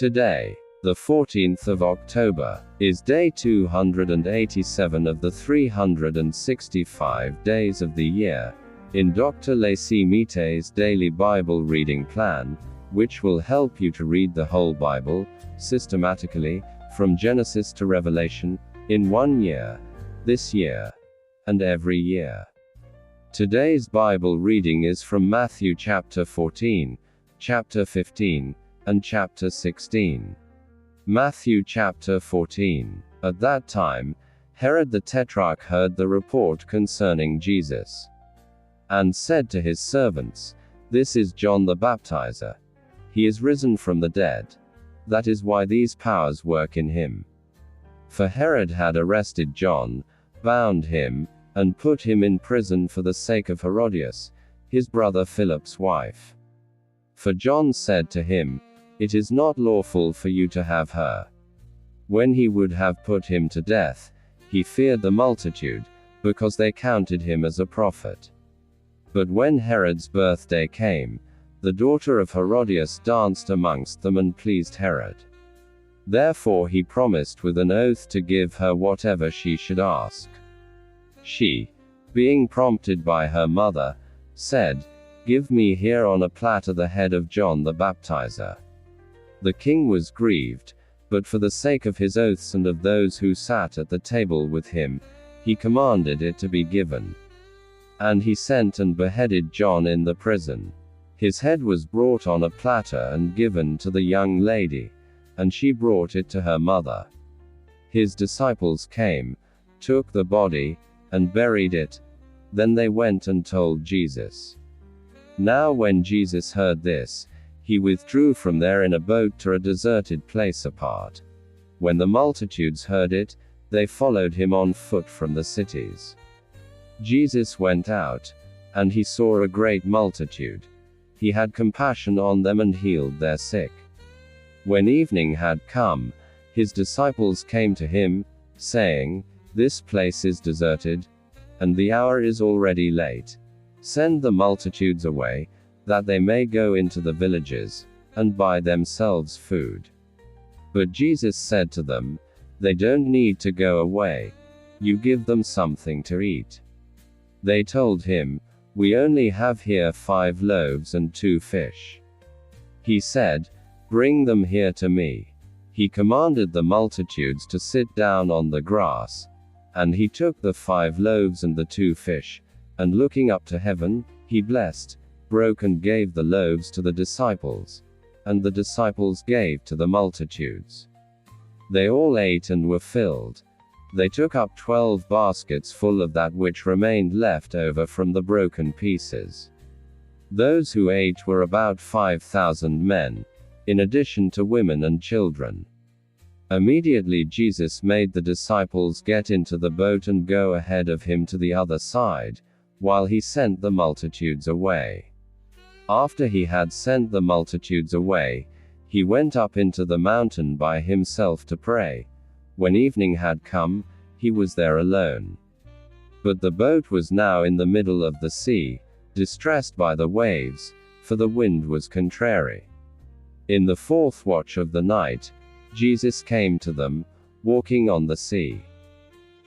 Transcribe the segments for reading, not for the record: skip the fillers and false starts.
Today, the 14th of October, is day 287 of the 365 days of the year, in Dr. Leesi Mitee's daily Bible reading plan, which will help you to read the whole Bible, systematically, from Genesis to Revelation, in 1 year, this year, and every year. Today's Bible reading is from Matthew chapter 14, chapter 15, and chapter 16. Matthew chapter 14. At that time, Herod the Tetrarch heard the report concerning Jesus, and said to his servants, "This is John the Baptizer. He is risen from the dead. That is why these powers work in him." For Herod had arrested John, bound him, and put him in prison for the sake of Herodias, his brother Philip's wife. For John said to him, "It is not lawful for you to have her." When he would have put him to death, he feared the multitude, because they counted him as a prophet. But when Herod's birthday came, the daughter of Herodias danced amongst them and pleased Herod. Therefore he promised with an oath to give her whatever she should ask. She, being prompted by her mother, said, "Give me here on a platter the head of John the Baptizer." The king was grieved, but for the sake of his oaths and of those who sat at the table with him, he commanded it to be given. And he sent and beheaded John in the prison. His head was brought on a platter and given to the young lady, and she brought it to her mother. His disciples came, took the body, and buried it. Then they went and told Jesus. Now when Jesus heard this, he withdrew from there in a boat to a deserted place apart. When the multitudes heard it, they followed him on foot from the cities. Jesus went out, and he saw a great multitude. He had compassion on them and healed their sick. When evening had come, his disciples came to him, saying, "This place is deserted, and the hour is already late. Send the multitudes away, that they may go into the villages, and buy themselves food." But Jesus said to them, "They don't need to go away. You give them something to eat." They told him, "We only have here 5 loaves and 2 fish." He said, "Bring them here to me." He commanded the multitudes to sit down on the grass, and he took the 5 loaves and the 2 fish, and looking up to heaven, he blessed, broke and gave the loaves to the disciples, and the disciples gave to the multitudes. They all ate and were filled. They took up 12 baskets full of that which remained left over from the broken pieces. Those who ate were about 5,000 men, in addition to women and children. Immediately Jesus made the disciples get into the boat and go ahead of him to the other side, while he sent the multitudes away. After he had sent the multitudes away, he went up into the mountain by himself to pray. When evening had come, he was there alone. But the boat was now in the middle of the sea, distressed by the waves, for the wind was contrary. In the 4th watch of the night, Jesus came to them, walking on the sea.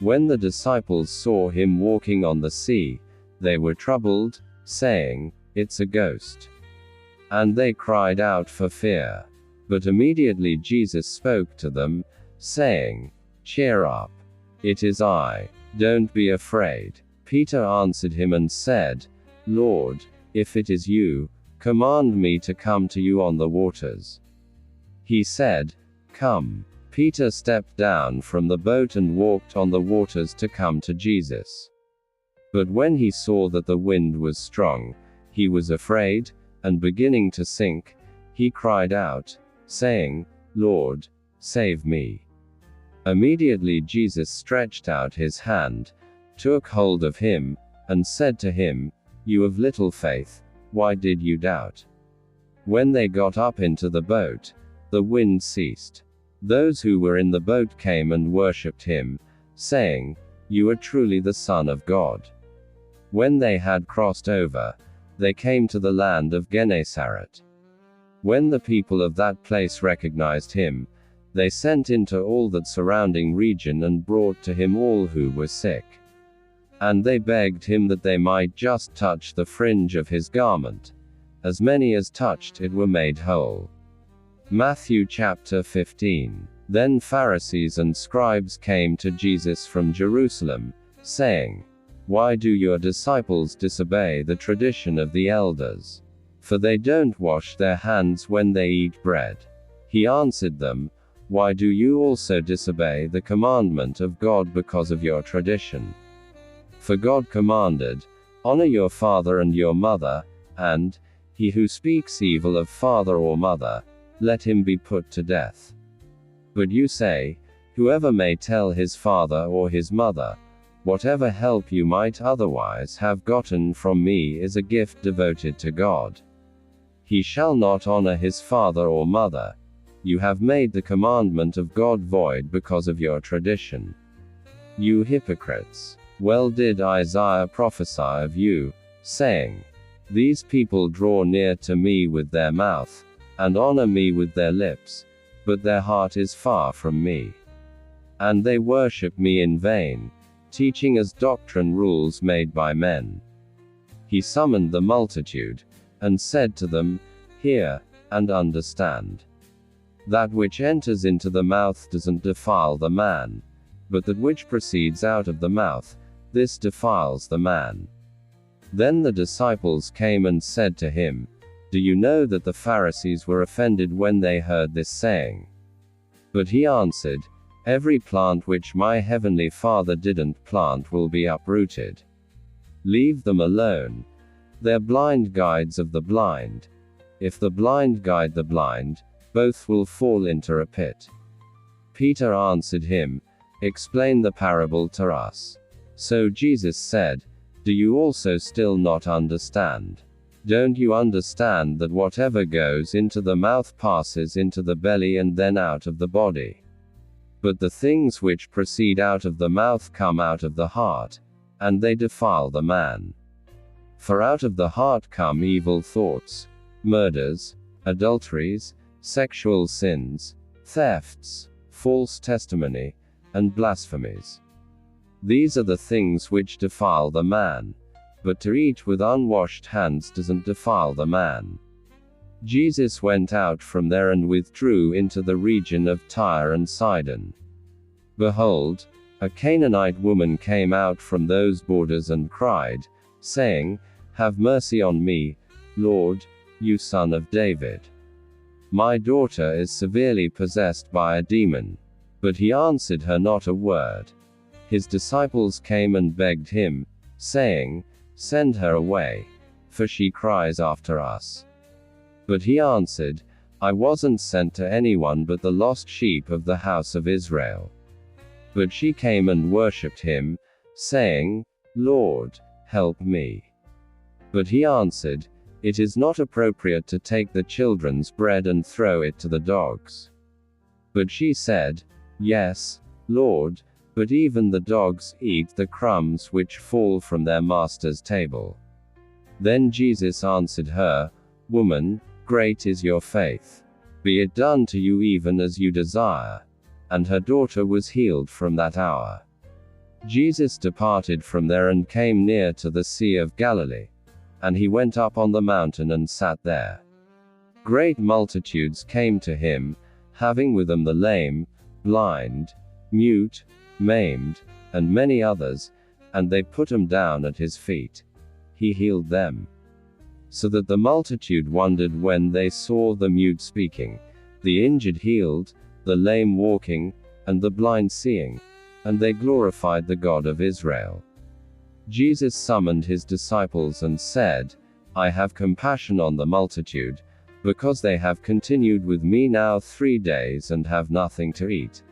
When the disciples saw him walking on the sea, they were troubled, saying, "It's a ghost." And they cried out for fear. But immediately Jesus spoke to them, saying, "Cheer up. It is I. Don't be afraid." Peter answered him and said, "Lord, if it is you, command me to come to you on the waters." He said, "Come." Peter stepped down from the boat and walked on the waters to come to Jesus. But when he saw that the wind was strong, he was afraid, and beginning to sink, he cried out, saying, "Lord, save me." Immediately Jesus stretched out his hand, took hold of him, and said to him, "You of little faith, why did you doubt?" When they got up into the boat, the wind ceased. Those who were in the boat came and worshipped him, saying, "You are truly the Son of God." When they had crossed over, they came to the land of Gennesaret. When the people of that place recognized him, they sent into all that surrounding region and brought to him all who were sick. And they begged him that they might just touch the fringe of his garment. As many as touched it were made whole. Matthew chapter 15. Then Pharisees and scribes came to Jesus from Jerusalem, saying, "Why do your disciples disobey the tradition of the elders? For they don't wash their hands when they eat bread." He answered them, "Why do you also disobey the commandment of God because of your tradition? For God commanded, 'Honor your father and your mother,' and, 'He who speaks evil of father or mother, let him be put to death.' But you say, 'Whoever may tell his father or his mother, whatever help you might otherwise have gotten from me is a gift devoted to God. He shall not honor his father or mother.' You have made the commandment of God void because of your tradition. You hypocrites! Well did Isaiah prophesy of you, saying, 'These people draw near to me with their mouth, and honor me with their lips, but their heart is far from me. And they worship me in vain, teaching as doctrine rules made by men.'" He summoned the multitude, and said to them, "Hear, and understand. That which enters into the mouth doesn't defile the man, but that which proceeds out of the mouth, this defiles the man." Then the disciples came and said to him, "Do you know that the Pharisees were offended when they heard this saying?" But he answered, "Every plant which my heavenly Father didn't plant will be uprooted. Leave them alone. They're blind guides of the blind. If the blind guide the blind, both will fall into a pit." Peter answered him, "Explain the parable to us." So Jesus said, "Do you also still not understand? Don't you understand that whatever goes into the mouth passes into the belly and then out of the body? But the things which proceed out of the mouth come out of the heart, and they defile the man. For out of the heart come evil thoughts, murders, adulteries, sexual sins, thefts, false testimony, and blasphemies. These are the things which defile the man. But to eat with unwashed hands doesn't defile the man." Jesus went out from there and withdrew into the region of Tyre and Sidon. Behold, a Canaanite woman came out from those borders and cried, saying, "Have mercy on me, Lord, you Son of David. My daughter is severely possessed by a demon." But he answered her not a word. His disciples came and begged him, saying, "Send her away, for she cries after us." But he answered, "I wasn't sent to anyone but the lost sheep of the house of Israel." But she came and worshipped him, saying, "Lord, help me." But he answered, "It is not appropriate to take the children's bread and throw it to the dogs." But she said, "Yes, Lord, but even the dogs eat the crumbs which fall from their master's table." Then Jesus answered her, "Woman, great is your faith. Be it done to you even as you desire." And her daughter was healed from that hour. Jesus departed from there and came near to the Sea of Galilee. And he went up on the mountain and sat there. Great multitudes came to him, having with them the lame, blind, mute, maimed, and many others, and they put them down at his feet. He healed them. So that the multitude wondered when they saw the mute speaking, the injured healed, the lame walking, and the blind seeing, and they glorified the God of Israel. Jesus summoned his disciples and said, "I have compassion on the multitude, because they have continued with me now 3 days and have nothing to eat.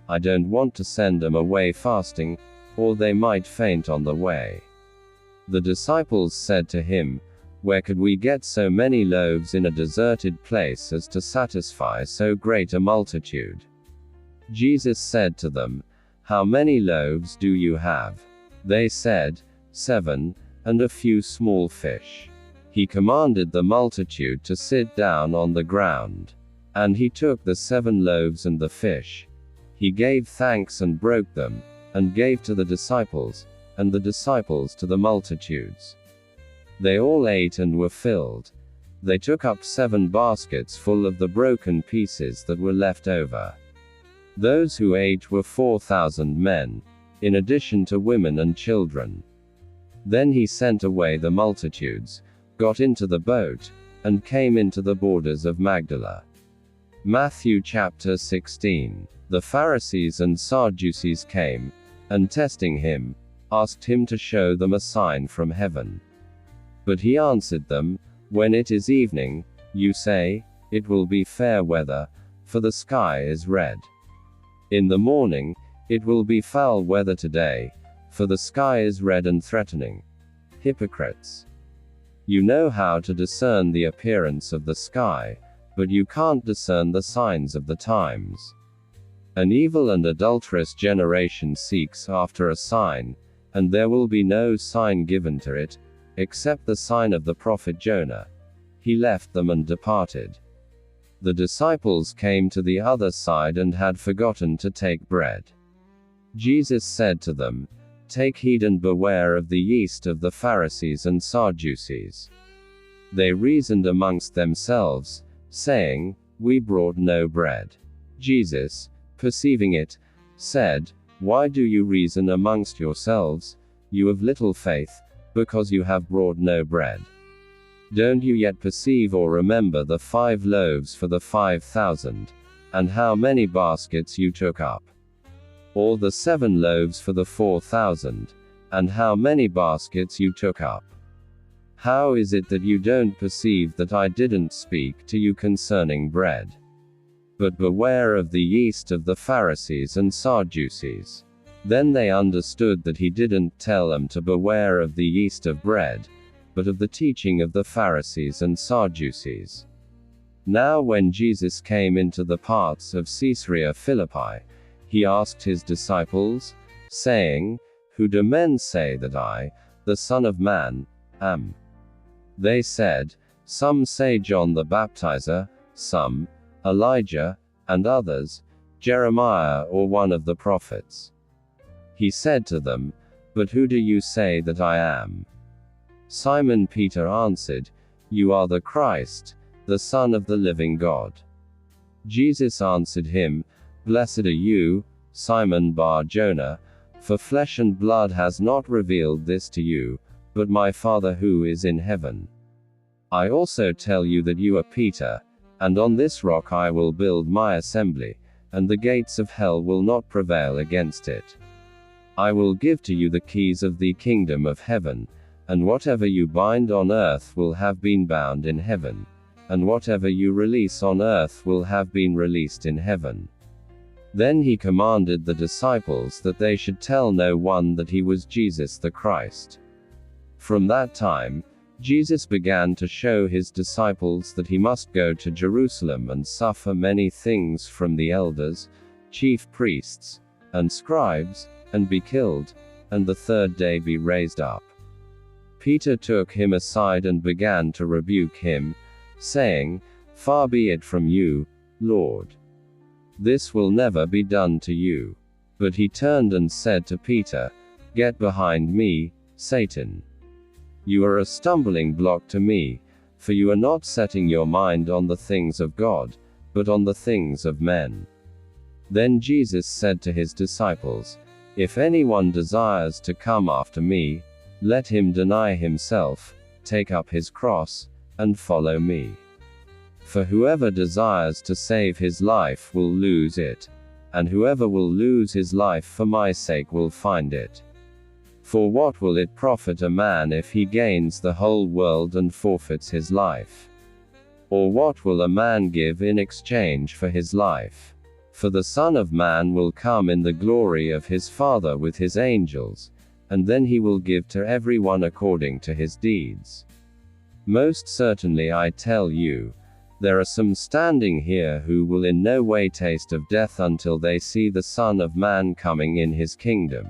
I don't want to send them away fasting, or they might faint on the way." The disciples said to him, "Where could we get so many loaves in a deserted place as to satisfy so great a multitude?" Jesus said to them, "How many loaves do you have?" They said, 7, and a few small fish. He commanded the multitude to sit down on the ground. And he took the 7 loaves and the fish. He gave thanks and broke them, and gave to the disciples, and the disciples to the multitudes. They all ate and were filled. They took up 7 baskets full of the broken pieces that were left over. Those who ate were 4,000 men, in addition to women and children. Then he sent away the multitudes, got into the boat, and came into the borders of Magdala. Matthew chapter 16. The Pharisees and Sadducees came, and testing him, asked him to show them a sign from heaven. But he answered them, When it is evening, you say, it will be fair weather, for the sky is red. In the morning, it will be foul weather today, for the sky is red and threatening. Hypocrites! You know how to discern the appearance of the sky, but you can't discern the signs of the times. An evil and adulterous generation seeks after a sign, and there will be no sign given to it, except the sign of the prophet Jonah. He left them and departed. The disciples came to the other side and had forgotten to take bread. Jesus said to them, Take heed and beware of the yeast of the Pharisees and Sadducees. They reasoned amongst themselves, saying, We brought no bread. Jesus, perceiving it, said, Why do you reason amongst yourselves, you of little faith, because you have brought no bread? Don't you yet perceive or remember the 5 loaves for the 5,000, and how many baskets you took up? Or the 7 loaves for the 4,000, and how many baskets you took up? How is it that you don't perceive that I didn't speak to you concerning bread? But beware of the yeast of the Pharisees and Sadducees. Then they understood that he didn't tell them to beware of the yeast of bread, but of the teaching of the Pharisees and Sadducees. Now when Jesus came into the parts of Caesarea Philippi, he asked his disciples, saying, Who do men say that I, the Son of Man, am? They said, Some say John the Baptizer, some, Elijah, and others, Jeremiah or one of the prophets. He said to them, But who do you say that I am? Simon Peter answered, You are the Christ, the Son of the living God. Jesus answered him, Blessed are you, Simon Bar-Jonah, for flesh and blood has not revealed this to you, but my Father who is in heaven. I also tell you that you are Peter, and on this rock I will build my assembly, and the gates of hell will not prevail against it. I will give to you the keys of the kingdom of heaven, and whatever you bind on earth will have been bound in heaven, and whatever you release on earth will have been released in heaven. Then he commanded the disciples that they should tell no one that he was Jesus the Christ. From that time, Jesus began to show his disciples that he must go to Jerusalem and suffer many things from the elders, chief priests, and scribes, and be killed, and the 3rd day be raised up. Peter took him aside and began to rebuke him, saying, Far be it from you, Lord. This will never be done to you. But he turned and said to Peter, Get behind me, Satan. You are a stumbling block to me, for you are not setting your mind on the things of God, but on the things of men. Then Jesus said to his disciples, If anyone desires to come after me, let him deny himself, take up his cross, and follow me. For whoever desires to save his life will lose it, and whoever will lose his life for my sake will find it. For what will it profit a man if he gains the whole world and forfeits his life? Or what will a man give in exchange for his life? For the Son of Man will come in the glory of his Father with his angels, and then he will give to everyone according to his deeds. Most certainly I tell you, there are some standing here who will in no way taste of death until they see the Son of Man coming in his kingdom.